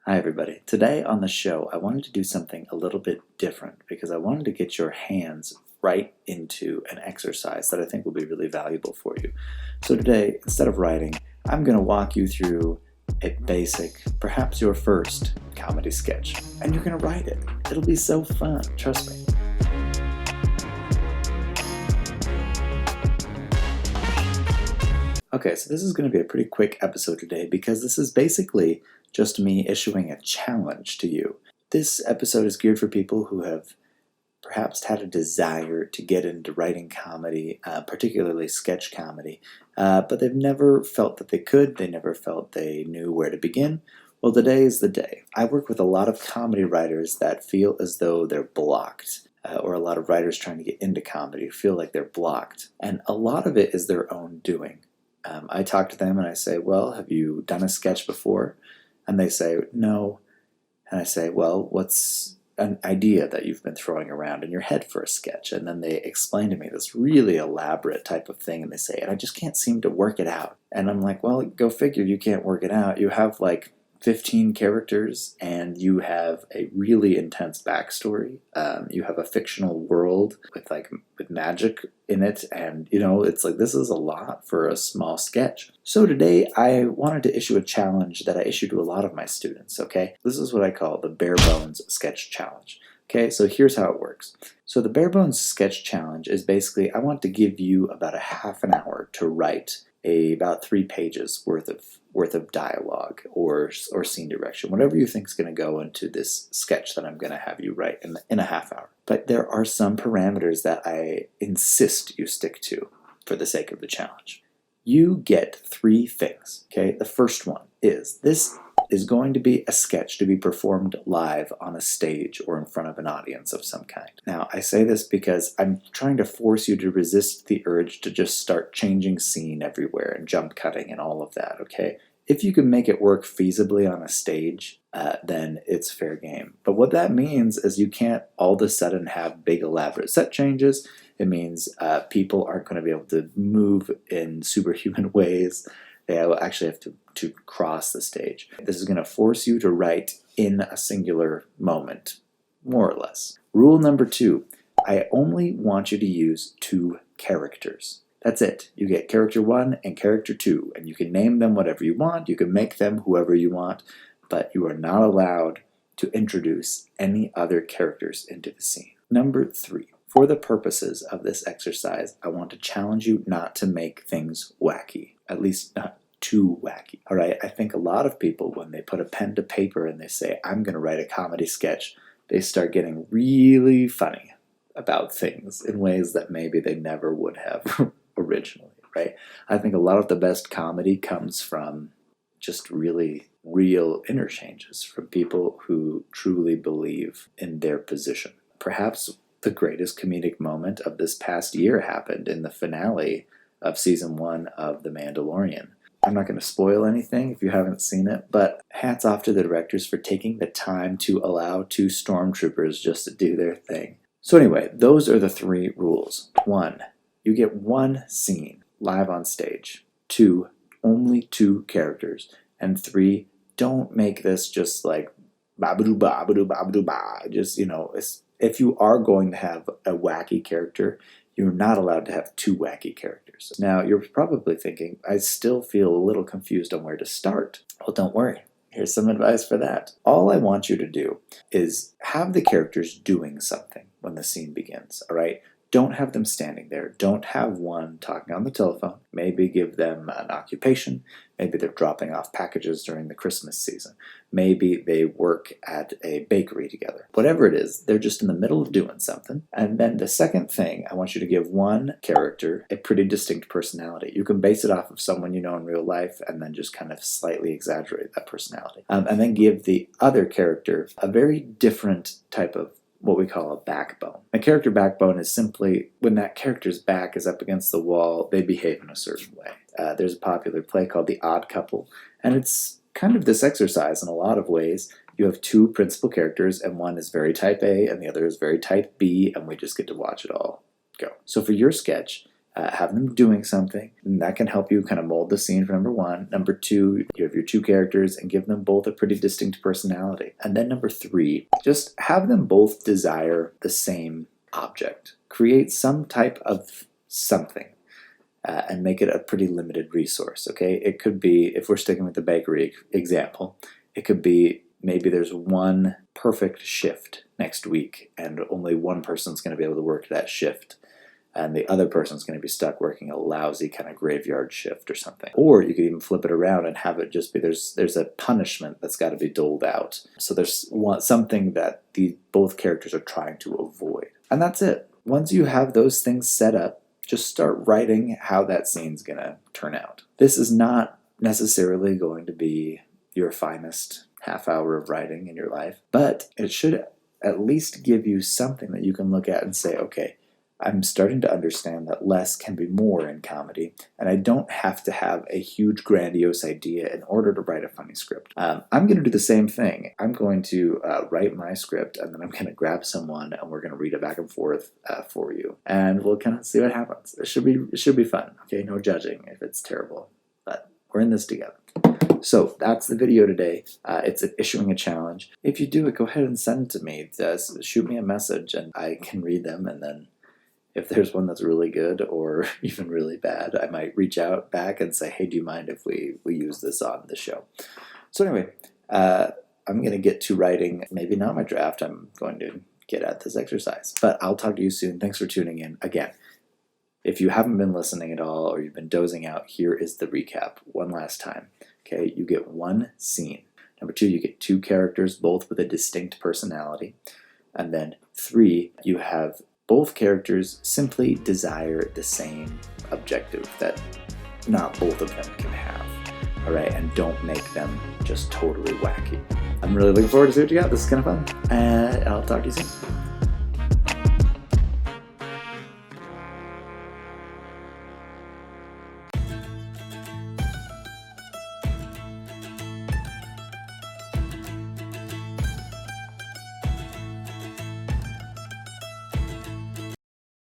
Hi, everybody. Today on the show, I wanted to do something a little bit different because I wanted to get your hands right into an exercise that I think will be really valuable for you. So today, instead of writing, I'm going to walk you through a basic, perhaps your first comedy sketch, and you're going to write it. It'll be so fun, trust me. Okay, so this is going to be a pretty quick episode today because this is basically just me issuing a challenge to you. This episode is geared for people who have perhaps had a desire to get into writing comedy, particularly sketch comedy, but they've never felt that they could, they never felt they knew where to begin. Well, today is the day. I work with a lot of comedy writers that feel as though they're blocked, or a lot of writers trying to get into comedy feel like they're blocked, and a lot of it is their own doing. I talk to them and I say, well, have you done a sketch before? And they say, no. And I say, well, what's an idea that you've been throwing around in your head for a sketch? And then they explain to me this really elaborate type of thing, and they say, and I just can't seem to work it out. And I'm like, well, go figure, you can't work it out. You have like 15 characters, and you have a really intense backstory. You have a fictional world with magic in it, and it's like this is a lot for a small sketch. So today I wanted to issue a challenge that I issue to a lot of my students. Okay, this is what I call the Barebones sketch challenge. Okay, so here's how it works. So the Barebones sketch challenge is basically I want to give you about a half an hour to write about 3 pages worth of dialogue or scene direction, whatever you think is going to go into this sketch that I'm going to have you write in a half hour. But there are some parameters that I insist you stick to for the sake of the challenge. You get 3 things. Okay, the first one is this is going to be a sketch to be performed live on a stage or in front of an audience of some kind. Now, I say this because I'm trying to force you to resist the urge to just start changing scene everywhere and jump cutting and all of that, okay? If you can make it work feasibly on a stage, then it's fair game. But what that means is you can't all of a sudden have big elaborate set changes. It means people aren't going to be able to move in superhuman ways. They will actually have to cross the stage. This is going to force you to write in a singular moment, more or less. Rule number 2, I only want you to use 2 characters. That's it. You get character 1 and character 2, and you can name them whatever you want. You can make them whoever you want, but you are not allowed to introduce any other characters into the scene. Number 3. For the purposes of this exercise, I want to challenge you not to make things wacky, at least not too wacky. All right, I think a lot of people, when they put a pen to paper and they say, I'm going to write a comedy sketch, they start getting really funny about things in ways that maybe they never would have originally, right? I think a lot of the best comedy comes from just really real interchanges from people who truly believe in their position. Perhaps the greatest comedic moment of this past year happened in the finale of season 1 of The Mandalorian. I'm not going to spoil anything if you haven't seen it, but hats off to the directors for taking the time to allow 2 stormtroopers just to do their thing. So anyway, those are the 3 rules. 1, you get 1 scene live on stage. 2, only 2 characters. And 3, don't make this just like ba-ba-doo-ba, ba-doo, ba-ba-doo-ba. Just, if you are going to have a wacky character, you're not allowed to have 2 wacky characters. Now, you're probably thinking, I still feel a little confused on where to start. Well, don't worry. Here's some advice for that. All I want you to do is have the characters doing something when the scene begins, all right? Don't have them standing there. Don't have one talking on the telephone. Maybe give them an occupation. Maybe they're dropping off packages during the Christmas season. Maybe they work at a bakery together. Whatever it is, they're just in the middle of doing something. And then the second thing, I want you to give one character a pretty distinct personality. You can base it off of someone you know in real life and then just kind of slightly exaggerate that personality. And then give the other character a very different type of what we call a backbone. A character backbone is simply when that character's back is up against the wall, they behave in a certain way. There's a popular play called The Odd Couple, and it's kind of this exercise in a lot of ways. You have 2 principal characters, and one is very type A, and the other is very type B, and we just get to watch it all go. So for your sketch, have them doing something, and that can help you kind of mold the scene for number one. Number two, you have your two characters and give them both a pretty distinct personality. And then number three, just have them both desire the same object. Create some type of something and make it a pretty limited resource, okay? It could be, if we're sticking with the bakery example, it could be maybe there's one perfect shift next week and only one person's going to be able to work that shift, and the other person's going to be stuck working a lousy kind of graveyard shift or something. Or you could even flip it around and have it just be there's a punishment that's got to be doled out. So there's something that both characters are trying to avoid. And that's it. Once you have those things set up, just start writing how that scene's going to turn out. This is not necessarily going to be your finest half hour of writing in your life, but it should at least give you something that you can look at and say, okay, I'm starting to understand that less can be more in comedy, and I don't have to have a huge grandiose idea in order to write a funny script. I'm going to do the same thing. I'm going to write my script, and then I'm going to grab someone, and we're going to read it back and forth for you, and we'll kind of see what happens. It should be fun. Okay, no judging if it's terrible, but we're in this together. So that's the video today. It's issuing a challenge. If you do it, go ahead and send it to me. Just shoot me a message, and I can read them, and then if there's one that's really good or even really bad, I might reach out back and say, hey, do you mind if we use this on the show? So anyway, I'm going to get to writing, maybe not my draft. I'm going to get at this exercise. But I'll talk to you soon. Thanks for tuning in. Again, if you haven't been listening at all or you've been dozing out, here is the recap one last time. Okay, you get one scene. Number two, you get two characters, both with a distinct personality. And then three, you have both characters simply desire the same objective that not both of them can have. All right, and don't make them just totally wacky. I'm really looking forward to see what you got. This is kind of fun. And I'll talk to you soon.